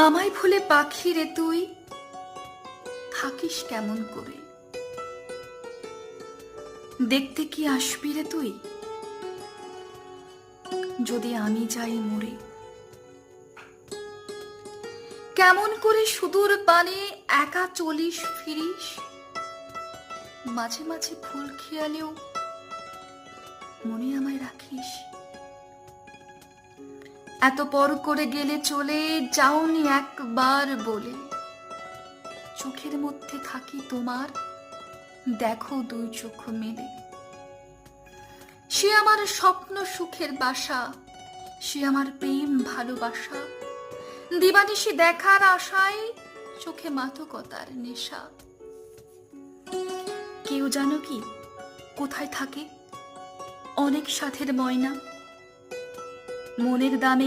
আমায় ভুলে পাখি রে তুই থাকিস কেমন করে? দেখতে কি আসবি রে তুই যদি আমি যাই মরে? কেমন করে সুদূর পানে একা চলিস ফিরিস? মাঝে মাঝে ফুল খেয়ালেও মনে আমায় রাখিস। এত পর করে গেলে চলে যাওনি একবার বলে, চোখের মধ্যে থাকি তোমার, দেখো দুই চোখ মেলে। সে আমার স্বপ্ন সুখের বাসা, সে আমার প্রেম ভালোবাসা, দিবানিশি দেখার আশায় চোখে মাদকতার নেশা। কেউ জানো কি কোথায় থাকে অনেক সাথের ময়না? মনের দামে